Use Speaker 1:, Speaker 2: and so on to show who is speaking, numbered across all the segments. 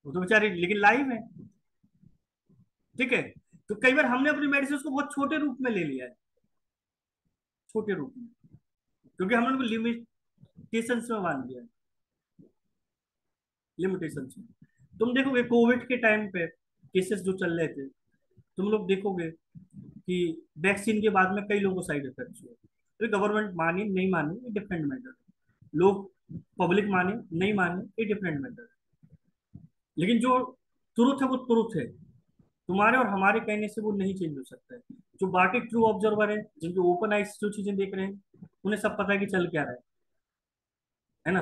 Speaker 1: वो तो बेचारी लेकिन लाइव है। ठीक है। तो कई बार हमने अपनी मेडिसिन को बहुत छोटे रूप में ले लिया है, छोटे रूप में, क्योंकि हमने उनको लिमिटेशंस में बांध दिया है, लिमिटेशंस में। तुम देखोगे कोविड के टाइम पे केसेस जो चल रहे थे, तुम लोग देखोगे कि वैक्सीन के बाद में कई लोगों को साइड इफेक्ट्स हुए। तो गवर्नमेंट माने नहीं माने ये डिफरेंट मैटर है, लोग पब्लिक माने नहीं माने ये डिफरेंट मैटर है, लेकिन जो ट्रुथ है वो ट्रुथ है। तुम्हारे और हमारे कहने से वो नहीं चेंज हो सकता है। जो बाकी ट्रू ऑब्जर्वर है, जिनके ओपन आइज जो चीजें देख रहे हैं, उन्हें सब पता है कि चल क्या रहा है ना।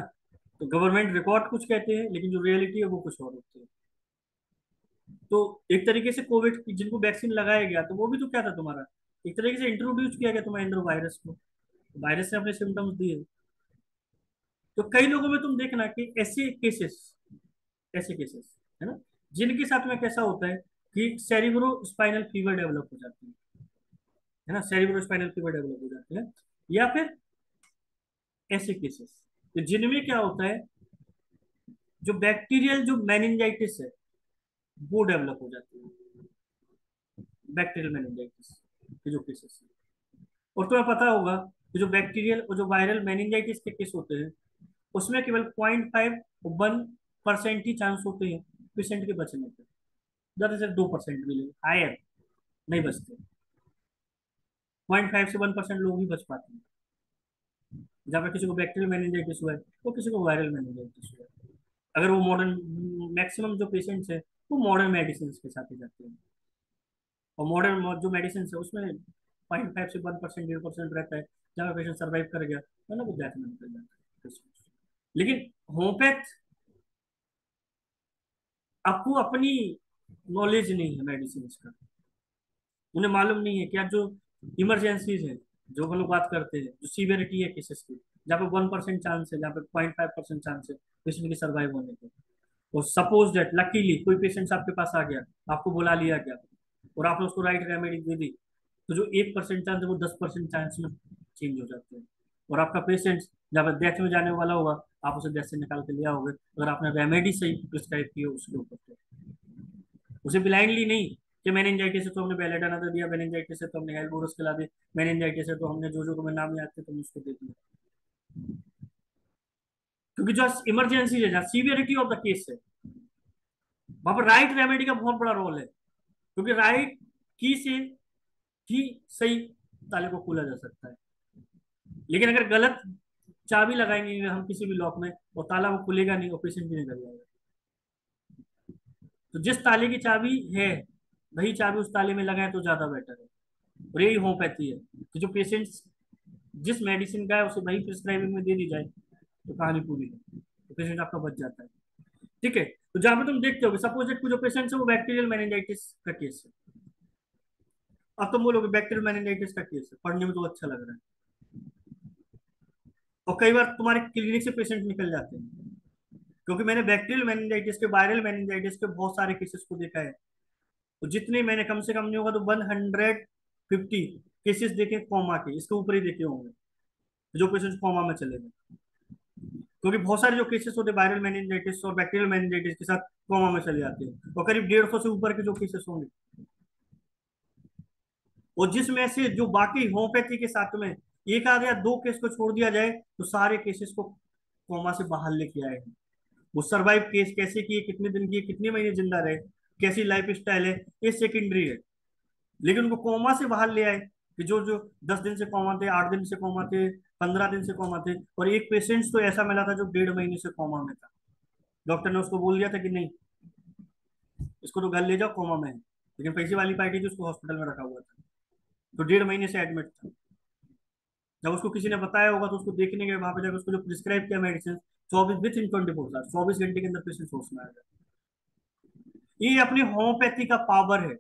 Speaker 1: तो गवर्नमेंट रिकॉर्ड कुछ कहते हैं, लेकिन जो रियलिटी है वो कुछ और होती है। तो एक तरीके से कोविड जिनको वैक्सीन लगाया गया तो वो भी तो क्या था तुम्हारा, एक तरीके से इंट्रोड्यूस किया गया तुम्हारे अंदर वायरस को, वायरस ने अपने सिम्टम्स दिए। तो कई लोगों में तुम देखना कि ऐसे केसेस है ना, जिनके साथ में कैसा होता है कि सेरिब्रो स्पाइनल फीवर डेवलप हो जाती है ना, सेरिब्रो स्पाइनल फीवर डेवलप हो जाती है। या फिर ऐसे केसेस जिनमें क्या होता है, जो बैक्टीरियल जो मेनिंजाइटिस है वो डेवलप हो जाती है, बैक्टीरियल मेनिंजाइटिस के जो केसेस है। और तुम्हें पता होगा कि जो बैक्टीरियल और जो वायरल मेनिंजाइटिस के केस होते हैं, उसमें केवल 0.5 1% ही चांस होते हैं पेशेंट के बचने के, ज्यादा से 2% भी नहीं, हायर नहीं बचते। 0.5 से 1% लोग ही बच पाते हैं, जहाँ पे किसी को बैक्टीरियल मेनिंजाइटिस हुआ है, तो किसी को वायरल मेनिंजाइटिस हुआ है। अगर वो मॉडर्न, मैक्सिमम जो पेशेंट्स है वो मॉडर्न मेडिसिन के साथ ही जाते हैं, और मॉडर्न जो मेडिसिन है उसमें 0.5 से 1%, 1.5% रहता है, जहाँ पेशेंट सर्वाइव कर गया वरना वो डेथ में निकल जाता है। लेकिन होम्योपैथ, आपको अपनी नॉलेज नहीं है मेडिसिन का, उन्हें मालूम नहीं है क्या जो इमरजेंसीज है, जो हम लोग बात करते हैं जो सीवियरिटी है केसेस की, जहाँ पे 1% चांस है, जहाँ पे 0.5% चांस है पेशेंट की सर्वाइव होने के। और सपोज दैट लकीली कोई पेशेंट आपके पास आ गया, आपको बुला लिया गया और आपने उसको राइट रेमेडी दे दी, तो जो 1% चांस है वो 10% चांस में चेंज हो जाते हैं। और आपका पेशेंट जब डेथ में जाने वाला होगा, आप उसे डेथ से निकाल के ले आओगे अगर आपने रेमेडी सही प्रिस्क्राइब की हो उसके ऊपर तो। उसे ब्लाइंडली नहीं कि मेनिंजाइटिस है तो हमने बेलेडाना दे दिया, मेनिंजाइटिस है तो हमने हेलबोरस खिला दी, मेनिंजाइटिस है तो हमने जो जो तुम्हें नाम याद थे तुम उसको दे दिया। क्योंकि जो इमरजेंसी है, जहाँ सीवियरिटी ऑफ द केस है, वहां पर राइट रेमेडी का बहुत बड़ा रोल है, क्योंकि राइट की से ही सही ताले को खोला जा सकता है। लेकिन अगर गलत चाबी लगाएंगे हम किसी भी लॉक में, और ताला वो खुलेगा नहीं और पेशेंट भी निकल जाएगा। तो जिस ताले की चाबी है वही चाबी उस ताले में लगाए तो ज्यादा बेटर है। और यही होम्योपैथी है कि जो पेशेंट्स जिस मेडिसिन का है उसे वही प्रिस्क्राइबिंग में दे दी जाए तो कहानी पूरी है, तो पेशेंट आपका बच जाता है। ठीक है। तो जहां पे तुम देखते हो सपोज जो पेशेंट है वो बैक्टीरियल मेनिंजाइटिस का केस है, अब तुम बोलोगे बैक्टीरियल मेनिंजाइटिस का केस है, पढ़ने में तो अच्छा लग रहा है, और कई बार तुम्हारे क्लिनिक से पेशेंट निकल जाते हैं, क्योंकि मैंने बैक्टीरियल मेनिंजाइटिस के, वायरल मेनिंजाइटिस के बहुत सारे केसेस को देखा है। तो जितने मैंने कम से कम नहीं होगा तो 150 केसेस देखे कॉमा के, इसके ऊपर ही देखे होंगे जो पेशेंट कॉमा में चले गए, क्योंकि बहुत सारे जो केसेस होते हैं वायरल मेनिंजाइटिस और बैक्टीरियल मेनिंजाइटिस के साथ कॉमा में चले जाते हैं, और करीब 150 से ऊपर के जो केसेस होंगे, और जिसमें से जो बाकी होम्योपैथी के साथ में एक आध या दो केस को छोड़ दिया जाए तो सारे केसेस को कोमा से बाहर लेके आए हैं। वो सर्वाइव केस कैसे किए, कितने दिन किए, कितने महीने जिंदा रहे, कैसी लाइफ स्टाइल है, ये सेकेंडरी है। लेकिन उनको कोमा से बाहर ले आए कि जो जो 10 दिन से कोमा थे, 8 दिन से कोमा थे, 15 दिन से कोमा थे, और एक पेशेंट तो ऐसा मिला था जो 1.5 महीने से कोमा में था। डॉक्टर ने उसको बोल दिया था कि नहीं, इसको तो घर ले जाओ, कोमा में है, लेकिन पैसे वाली पार्टी थी उसको हॉस्पिटल में रखा हुआ था, तो 1.5 महीने से एडमिट था। जब उसको किसी ने बताया होगा तो उसको देखने गए वहां पे, जब उसको जो प्रिस्क्राइब किया मेडिसिन, 24 घंटे के अंदर पेशेंट होश में आ गया। ये अपनी होम्योपैथी का पावर है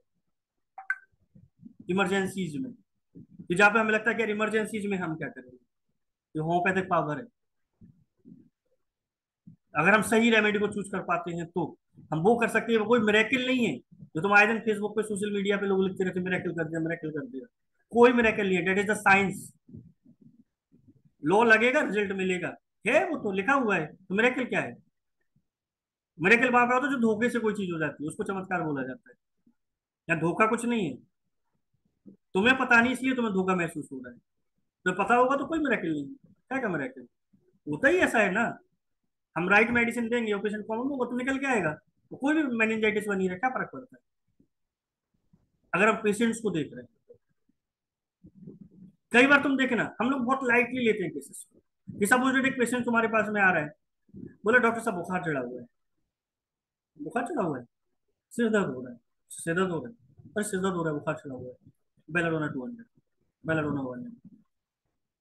Speaker 1: इमरजेंसीज में, कि जहाँ पे हमें लगता है कि यार इमरजेंसीज में हम क्या करेंगे, ये होम्योपैथिक पावर है। अगर हम सही रेमेडी को चूज कर पाते हैं तो हम वो कर सकते हैं, वो कोई मिरेकल नहीं है जो तुम आए दिन फेसबुक पे सोशल मीडिया पे लोग लिखते रहते मिरेकल कर दिया, मिरेकल कर दिया। कोई मिरेकल नहीं है, that is the science. Law लगेगा, रिजल्ट मिलेगा, है वो तो लिखा हुआ है, तो मिरेकल क्या है। मिरेकल वहां पे होता है जो धोखे से कोई चीज हो जाती है, उसको चमत्कार बोला जाता है। या धोखा कुछ नहीं है, तुम्हें पता नहीं इसलिए तुम्हें धोखा महसूस हो रहा है। तो पता होगा तो कोई मिरेकल नहीं है। क्या क्या मिरेकल होता ही ऐसा है ना। हम राइट मेडिसिन देंगे और पेशेंट कॉमन होगा तो निकल के आएगा। तो कोई भी मेनिंजाइटिस बनी रहे, क्या फर्क पड़ता है अगर हम पेशेंट्स को देख रहे हैं। कई बार तुम देखना हम लोग बहुत लाइटली लेते हैं केसेस को, कि सपोज एक पेशेंट तुम्हारे पास में आ रहा है, बोले डॉक्टर साहब बुखार चढ़ा हुआ है। बुखार चढ़ा हुआ है, सिर दर्द हो रहा है, सिर दर्द हो रहा है, अरे सिर दर्द हो रहा है, बुखार चढ़ा हुआ है, बेलाडोना 200, बेलाडोना 100।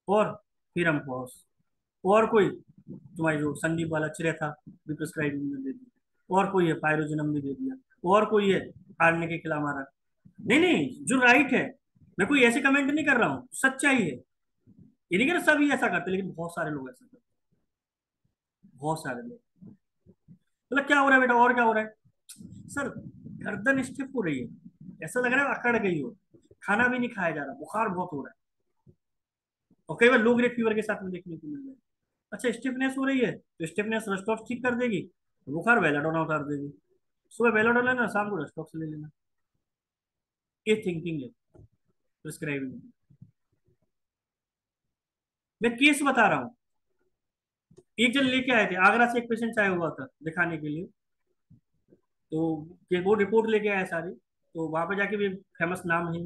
Speaker 1: और फिर हम पॉज, और कोई तुम्हारी जो संदीप वाला चिरे था भी प्रिस्क्राइबिंग में दे दिया, और कोई है पायरोजिनम भी दे दिया, और कोई है हारने के खिला मारा। नहीं नहीं, जो राइट है, मैं कोई ऐसे कमेंट नहीं कर रहा हूँ, सच्चाई है। ये नहीं कह रहा सभी ऐसा करते, लेकिन बहुत सारे लोग ऐसा करते हैं, बहुत सारे लोग। मतलब क्या हो रहा है बेटा, और क्या हो रहा है सर? गर्दन स्टिफ हो रही है, ऐसा लग रहा है अकड़ गई हो, खाना भी नहीं खाया जा रहा, बुखार बहुत हो रहा है। और कई बार लो ग्रेड फीवर के साथ में देखने को मिल रहा है। अच्छा स्टिफनेस हो रही है तो स्टिफनेस रेस्टॉक्स ठीक कर देगी, बुखार बेलाडोना उतार देगी। सुबह बेलाडोना लेना, शाम को रेस्टॉक्स ले लेना। ये थिंकिंग है प्रिस्क्राइबिंग। मैं केस बता रहा हूँ। एक जन लेके आए थे आगरा से, एक पेशेंट आया हुआ था दिखाने के लिए। तो वो रिपोर्ट लेके आया सारी। तो वहां पे जाके भी फेमस नाम है,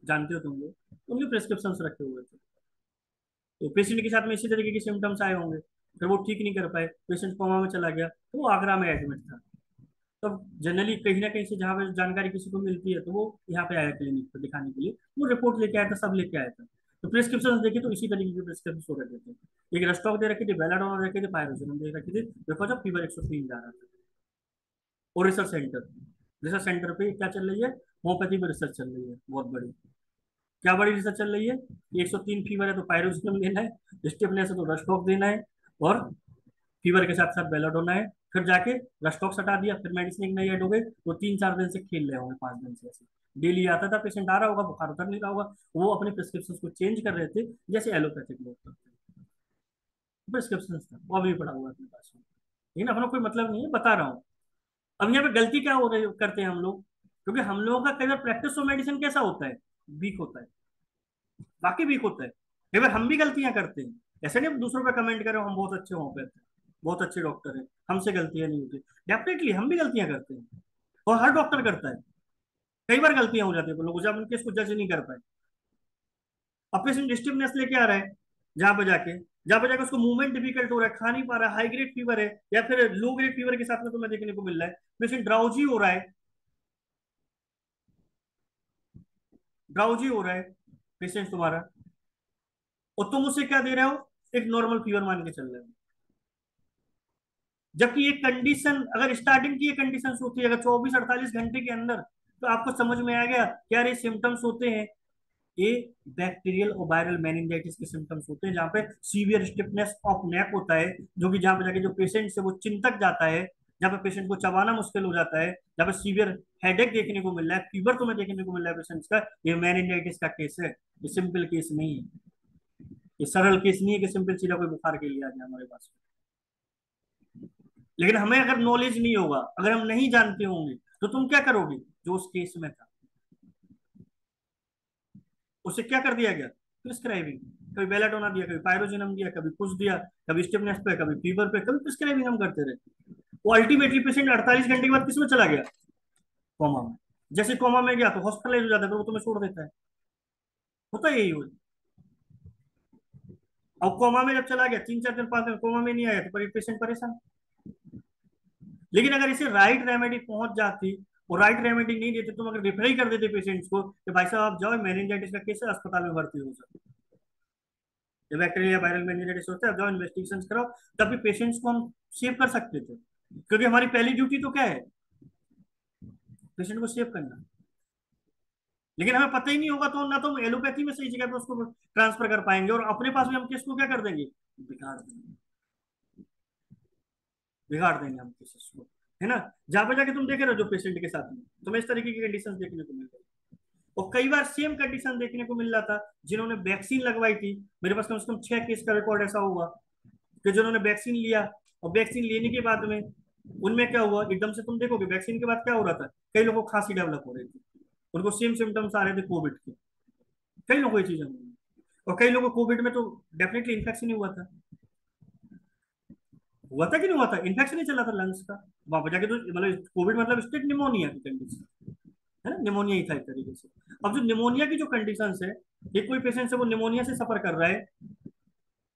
Speaker 1: जानते हो तुम लोग, उनके प्रिस्क्रिप्शन रखे हुए थे। तो पेशेंट के साथ में इसी तरीके के सिम्टम्स आए होंगे, फिर वो ठीक नहीं कर पाए, पेशेंट कोमा में चला गया, तो वो आगरा में एडमिट था। तब जनरली कहीं ना कहीं से जहाँ पे जानकारी किसी को मिलती है तो वो यहाँ पे आया क्लिनिक पे दिखाने के लिए। वो रिपोर्ट लेके आया था, सब लेके आया था। तो प्रिस्क्रिप्शन देखिए तो इसी तरीके के प्रिस्क्रिप्शन हो रखे थे। एक रेस्टॉक दे रखी थी, बेलाडोना रखे थे, पायरोसिनम दे रखी थी, बिकॉज ऑफ फीवर 103 जा रहा था। और रिसर्च सेंटर पे क्या चल रही है, होम्योपैथी पे रिसर्च चल रही है बहुत बड़ी। क्या बड़ी रिसर्च चल रही है? 103 फीवर है तो पायरोसिनम लेना है, स्टिफनेस है तो रेस्टॉक देना है, और फीवर के साथ साथ बेलाडोना है। फिर जाके रस्टॉक्स हटा दिया, फिर मेडिसिन एक नई ऐड हो गई। वो 3-4 दिन से खेल रहे होंगे, 5 दिन से ऐसे डेली आता था पेशेंट, आ रहा होगा, बुखार उतर नहीं रहा होगा, वो अपने प्रिस्क्रिप्शन को चेंज कर रहे थे, जैसे एलोपैथिक लोग करते हैं। प्रिस्क्रिप्शन था वो अभी पड़ा हुआ है अपने पास में, लेकिन अपना कोई मतलब नहीं है, बता रहा हूँ। अब यहाँ पे गलती क्या हो रही करते हैं हम लोग, क्योंकि हम लोगों का कई बार प्रैक्टिस ऑफ मेडिसिन कैसा होता है, वीक होता है, बाकी वीक होता है। कई बार हम भी गलतियां करते हैं। ऐसे नहीं हम दूसरों पे कमेंट करें हम बहुत अच्छे हों पे, बहुत अच्छे डॉक्टर हैं, हमसे गलतियां नहीं होती। डेफिनेटली हम भी गलतियां करते हैं, और हर डॉक्टर करता है। कई बार गलतियां हो जाती है लोग जब उनके इसको जज नहीं कर पाए। अब पेशेंट स्टिफनेस लेके आ रहा है, जहाँ पे जाके उसको मूवमेंट डिफिकल्ट हो रहा है, खा नहीं पा रहा है, हाई ग्रेड फीवर है, या फिर लो ग्रेड फीवर के साथ में तुम्हें देखने को मिल रहा है पेशेंट ड्राउजी हो रहा है, ड्राउजी हो रहा है पेशेंट तुम्हारा, और तुम उसे क्या दे रहे हो, एक नॉर्मल फीवर मान के चल रहे हो। जबकि ये कंडीशन अगर स्टार्टिंग की ये कंडीशन होती है अगर 24-48 घंटे के अंदर, तो आपको समझ में आ गया क्या ये सिम्टम्स होते हैं, ये बैक्टीरियल और वायरल मेनिंजाइटिस के सिम्टम्स होते हैं, जहाँ पे सीवियर स्टिफनेस ऑफ नेक होता है, जो कि जहाँ पे जाके जो पेशेंट से वो चिंतक जाता है, जहाँ पे पेशेंट को चबाना मुश्किल हो जाता है, जहाँ पे सीवियर हेडेक देखने को मिल रहा है, फीवर तुम्हें देखने को मिल रहा है पेशेंट्स का, ये मेनिंजाइटिस का केस है। ये सिंपल केस नहीं है, ये सरल केस नहीं है कि सिंपल सीधा कोई बुखार के लिए आ जाए हमारे पास। लेकिन हमें अगर नॉलेज नहीं होगा, अगर हम नहीं जानते होंगे, तो तुम क्या करोगे, जो उस केस में था उसे क्या कर दिया गया, प्रिस्क्राइबिंग। कभी बेलाटोना दिया, कभी पायरोजिनम दिया, कभी कुछ दिया, कभी स्टिफनेस पे, कभी फीवर पे, कभी प्रिस्क्राइबिंग हम करते रहे। वो अल्टीमेटली पेशेंट 48 घंटे के बाद किस में चला गया, कोमा में। जैसे कोमा में गया तो हॉस्पिटलाइज हो जाता है, फिर वो तुम्हें छोड़ देता है। होता यही हो। अब कोमा में जब चला गया 3-4 दिन 5 दिन कोमा में नहीं आया तो पेशेंट परेशान। लेकिन अगर इसे राइट रेमेडी पहुंच जाती, और राइट रेमेडी नहीं देते, तुम अगर रेफर ही कर देते पेशेंट्स को कि भाई साहब आप जाओ मेनिंजाइटिस का केस है, अस्पताल में भर्ती हो सकते, जब बैक्टीरिया वायरल मेनिंजाइटिस होता है, जाओ इन्वेस्टिगेशन कराओ, तभी पेशेंट्स को हम सेव कर सकते थे। क्योंकि हमारी पहली ड्यूटी तो क्या है, पेशेंट को सेव करना। लेकिन हमें पता ही नहीं होगा तो ना तो हम एलोपैथी में सही जगह पे उसको ट्रांसफर कर पाएंगे, और अपने पास भी हम केस को क्या कर देंगे, बिगाड़ देंगे, बिगाड़ देंगे हम केसेस को, है ना। जहां पे जाके तुम देखे रहो जो पेशेंट के साथ में तुम्हें इस तरीके की कंडीशन देखने को मिल रही, और कई बार सेम कंडीशन देखने को मिल रहा था जिन्होंने वैक्सीन लगवाई थी। मेरे पास कम से कम 6 केस का रिकॉर्ड ऐसा हुआ कि जिन्होंने वैक्सीन लिया, और वैक्सीन लेने के बाद में उनमें क्या हुआ, एकदम से तुम देखोगे वैक्सीन के बाद क्या हो रहा था, कई लोगों को खांसी डेवलप हो रही थी, उनको सेम सिम्टम्स आ रहे थे कोविड के, कई लोगों को ये चीजें हुई। और कई लोगों को कोविड में तो डेफिनेटली इन्फेक्शन ही हुआ था। हुआ था कि नहीं हुआ था, इन्फेक्शन ही चला था लंग्स का। वहां पर जाके तो मतलब कोविड मतलब स्टेट निमोनिया की कंडीशन है ना, निमोनिया ही था एक तरीके से। अब जो निमोनिया की जो कंडीशन है, ये कोई पेशेंट है वो निमोनिया से सफर कर रहा है,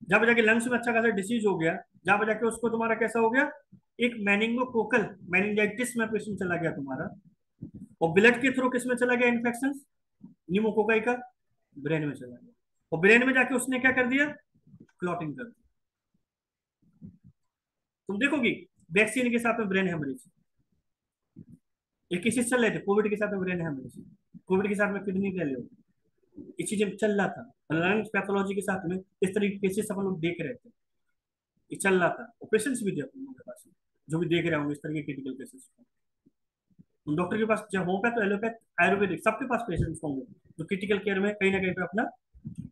Speaker 1: जहाँ पे जाके लंग्स में अच्छा खासा डिसीज हो गया, जहाँ पे जाके उसको तुम्हारा कैसा हो गया, एक मैनिंगोकोकल मैनिंजाइटिस में पेशेंट चला गया तुम्हारा, और ब्लड के थ्रू किस में चला गया इन्फेक्शन, निमोकोकाई का, ब्रेन में चला गया, और ब्रेन में जाके उसने क्या कर दिया, क्लॉटिंग कर दी। तुम देखोगी वैक्सीन के साथ में ब्रेन हेमरेज, ये केसेस चल रहे थे कोविड के साथ में ब्रेन हेमरेज, कोविड के साथ में किडनी फेलियर, ये चीजें चल रहा था, लंग्स पैथोलॉजी के साथ में इस तरह के केसेस अपन लोग देख रहे थे, ये चल रहा था, और पेशेंट्स भी थे अपन लोगों के पास जो भी देख रहे होंगे इस तरह के क्रिटिकल केसेस को। डॉक्टर के पास जब होम्योपैथ तो एलोपैथ आयुर्वेदिक सबके पास पेशेंट्स होंगे जो क्रिटिकल केयर में कहीं ना कहीं पे अपना,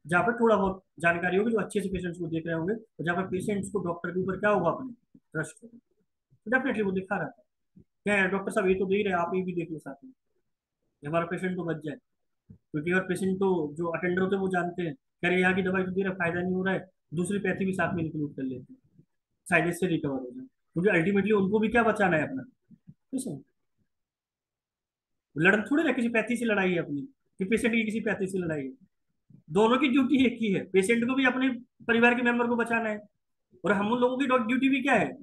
Speaker 1: जहाँ पर थोड़ा बहुत जानकारी होगी, जो अच्छे से पेशेंट्स को देख रहे होंगे, तो जहाँ पर पेशेंट्स को डॉक्टर के ऊपर क्या होगा अपने ट्रस्ट होगा, तो डेफिनेटली वो दिखा रहा था क्या है, डॉक्टर साहब ये तो दे ही रहे हैं, आप ये भी देख लो साथ में, ये हमारा पेशेंट तो बच जाए। क्योंकि अगर पेशेंट तो जो अटेंडर होते हैं वो जानते हैं, कह रहे यहाँ की दवाई तो दे रहा है, फायदा नहीं हो रहा है, दूसरी पैथी भी साथ में इंक्लूड कर लेते हैं, शायद इससे रिकवर हो जाए, क्योंकि अल्टीमेटली उनको भी क्या बचाना है अपना पेशेंट, लड़न थोड़ी ना किसी पैथी से लड़ाई है अपनी, कि पेशेंट की किसी पैथी से लड़ाई है, दोनों की ड्यूटी एक ही है, पेशेंट को भी अपने परिवार के मेंबर को बचाना है, और हम उन लोगों की ड्यूटी भी क्या है,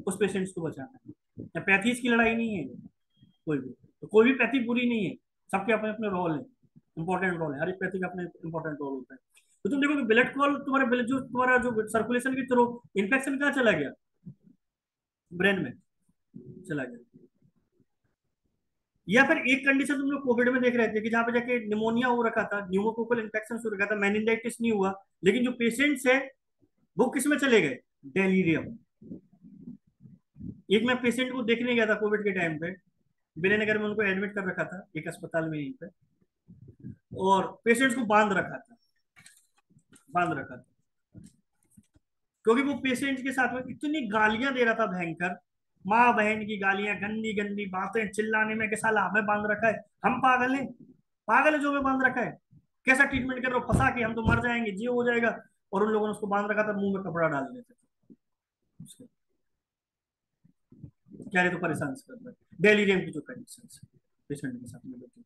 Speaker 1: उस पेशेंट्स को बचाना है, या पैथीज की लड़ाई नहीं है कोई भी, तो कोई भी पैथी बुरी नहीं है, सबके अपने अपने रोल है, इंपॉर्टेंट रोल है, हर एक पैथी का अपने इंपॉर्टेंट रोल होता है। तो तुम देखो कि ब्लड कॉल तुम्हारे जो तुम्हारा जो सर्कुलेशन के थ्रू इन्फेक्शन कहाँ चला गया, ब्रेन में चला गया। या फिर एक कंडीशन तुम लोग कोविड में देख रहे थे कि जहाँ पे जाके निमोनिया हो रखा था, न्यूमोकोकल इन्फेक्शन हो रखा था, मेनिंजाइटिस नहीं हुआ, लेकिन जो पेशेंट्स है वो किस में चले गए, डेलीरियम। एक मैं पेशेंट को देखने गया था कोविड के टाइम पे, विजयनगर में उनको एडमिट कर रखा था एक अस्पताल में यहीं पे, और पेशेंट्स को बांध रखा था, बांध रखा था, क्योंकि वो पेशेंट के साथ में इतनी गालियां दे रहा था भयंकर, माँ बहन की गालियां, गंदी गंदी बातें, चिल्लाने में कि साला हमें बांध रखा है, हम पागल हैं, पागल है जो हमें बांध रखा है, कैसा ट्रीटमेंट कर रहे हो, फंसा के हम तो मर जाएंगे, जी हो जाएगा, और उन लोगों ने उसको बांध रखा था, मुंह में कपड़ा डाल देते थे उसके। क्या रहे तो परेशान कर रहा है, डेलीरियम की जो कंडीशन है पेशेंट के साथ में होती है।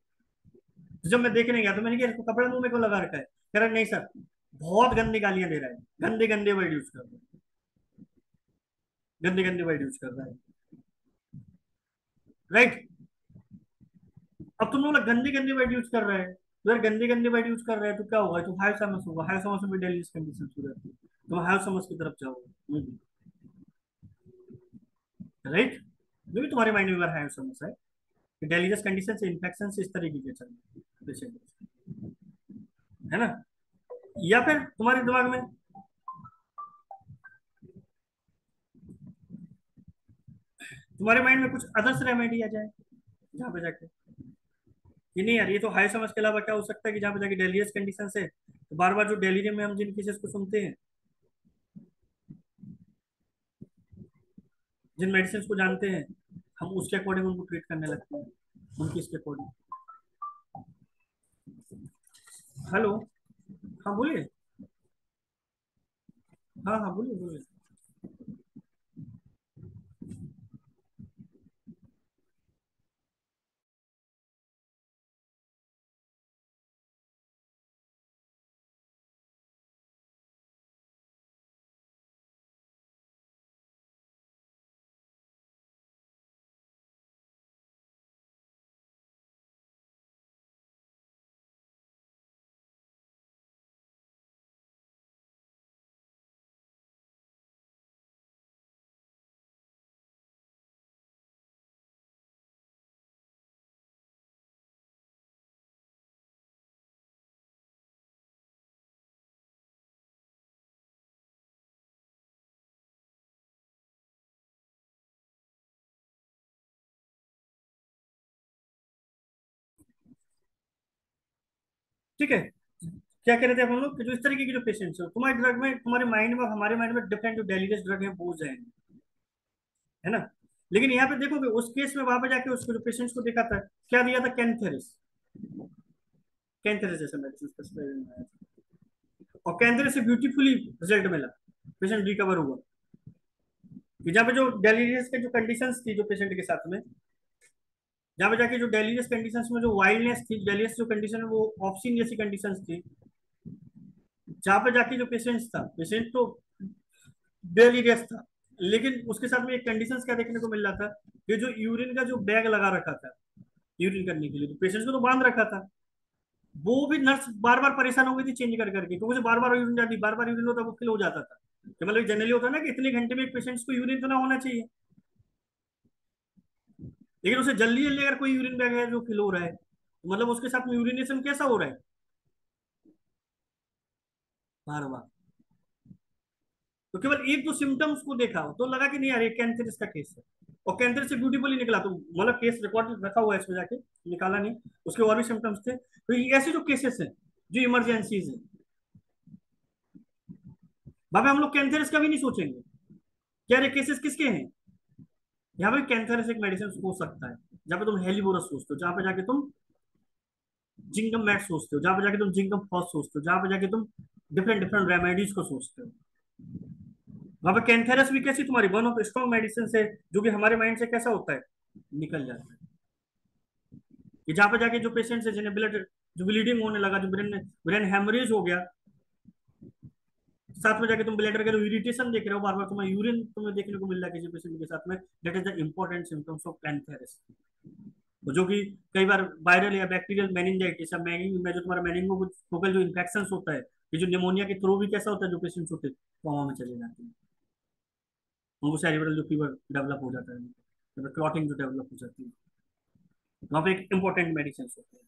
Speaker 1: तो जब मैं देखने गया तो मैंने कहा इसको कपड़ा मुंह में क्यों लगा रखा है, कह रहा नहीं सर, बहुत गंदी गालियां दे रहा है, गंदे गंदे वर्ड यूज कर रहा है, गंदे गंदे वर्ड यूज कर रहा है, राइट। अब तुम लोग गंदे गंदे वर्ड यूज कर रहे हैं, तो यार गंदे गंदे वर्ड यूज कर रहे हैं तो क्या होगा, तो हाई समझ होगा, हाई समझ में डेली कंडीशन हो जाती है, तो हाई समझ की तरफ जाओगे, राइट। जो भी तुम्हारे माइंड में हाई समझ है कि डेलीजस कंडीशन से इन्फेक्शन से इस तरीके के चल रहे हैं, है ना। या फिर तुम्हारे दिमाग में, तुम्हारे माइंड में कुछ अदर्स रेमेडी आ जाए जहाँ पे जाके, कि नहीं यार ये तो हाई समझ के अलावा क्या हो सकता है, कि जहाँ पे जाके डेलियस कंडीशन है, तो बार बार जो डेलीरियम में हम जिन केसेस को सुनते हैं, जिन मेडिसिन को जानते हैं, हम उसके अकॉर्डिंग उनको ट्रीट करने लगते हैं, उनकी इसके अकॉर्डिंग। हेलो, हाँ बोलिए, हाँ हाँ बोलिए बोलिए। ठीक है, क्या कह रहे थे हम लोग कि जो इस तरीके के जो पेशेंट्स हो, तुम्हारे ड्रग में, तुम्हारे माइंड में और हमारे माइंड में डिफरेंट जो डेलीरियस ड्रग है वो जाएंगे, है ना। लेकिन यहाँ पे देखोगे उस केस में वहां पे जाके उसको जो पेशेंट्स को देखा था, क्या दिया था, कैंथेरिस। कैंथेरिस जैसे मेडिसिन, और कैंथेरिस से ब्यूटीफुली रिजल्ट मिला, पेशेंट रिकवर हुआ। कि जहाँ पे जो डेलीरियस के जो कंडीशंस थी जो पेशेंट के साथ में, जहाँ पे जाके जो डेलीरियस कंडीशंस में जो वाइल्डनेस थी, डेलीरियस जो कंडीशन वो ऑप्सिन जैसी कंडीशंस थी, जहाँ पे जाके जो पेशेंट था, पेशेंट तो डेलीरियस था, लेकिन उसके साथ में एक कंडीशन क्या देखने को मिल रहा था, कि जो यूरिन का जो बैग लगा रखा था यूरिन करने के लिए, तो पेशेंट्स को तो बांध रखा था, वो भी नर्स बार बार परेशान हो गई थी चेंज कर करके, क्योंकि बार बार यूरिन जाती, बार बार यूरिन होता, वो फिल हो जाता था। कि मतलब जनरली होता है ना कि इतने घंटे में एक पेशेंट्स को यूरिन तो ना होना चाहिए, लेकिन उसे जल्दी जल्दी अगर कोई यूरिन बैग है जो फिल हो रहा है, तो मतलब उसके साथ में यूरिनेशन कैसा हो रहा है, बार बार। तो केवल एक दो सिम्टम्स को देखा तो लगा कि नहीं यार ये कैंसर इसका केस है, और कैंसर से ब्यूटीफुली निकला, तो मतलब केस रिकॉर्ड रखा हुआ है इसमें जाके, निकाला नहीं, उसके और भी सिम्टम्स थे। तो ये ऐसे जो केसेस हैं जो इमरजेंसीज है, वहां पे हम लोग कैंसर का भी नहीं सोचेंगे, क्या ये केसेस किसके हैं। यहाँ पे कैंसर एक मेडिसिन हो सकता है, जहाँ पे तुम हेलीबोरस सोचते हो, जहाँ पे जाके तुम जिंगम मैट सोचते हो, जहाँ पे जाके तुम जिंगम फॉस सोचते हो, जहाँ पे जाके तुम डिफरेंट डिफरेंट रेमेडीज को सोचते हो, वहां पे कैंथेरस भी कैसी तुम्हारी वन ऑफ स्ट्रॉन्ग मेडिसिन है, जो कि हमारे माइंड से कैसा होता है, निकल जाता है। कि जहाँ पे जाके जो पेशेंट्स है जिन्हें ब्लड, जो ब्लीडिंग होने लगा, जो ब्रेन ब्रेन हेमरेज हो गया, साथ में जाके तुम ब्लैडर का इरिटेशन देख रहे हो, बार बार तुम्हें यूरिन तुम्हें देखने को मिल रहा है किसी पेशेंट के साथ में, that is the important symptoms of cantharis. तो जो कि कई बार वायरल या बैक्टीरियल मेनिंजाइटिस या मैंगिंग में जो तुम्हारा मेनिंगोकोकल जो इन्फेक्शन होता है, ये जो निमोनिया के थ्रू भी कैसा होता है, जो पेशेंट्स होते हैं कोमा में चले जाते हैं, उनको सेरिब्रल जो फीवर डेवलप हो जाता है, क्लॉटिंग जो डेवलप हो जाती है, वहाँ पे एक इंपॉर्टेंट मेडिसिन होते हैं।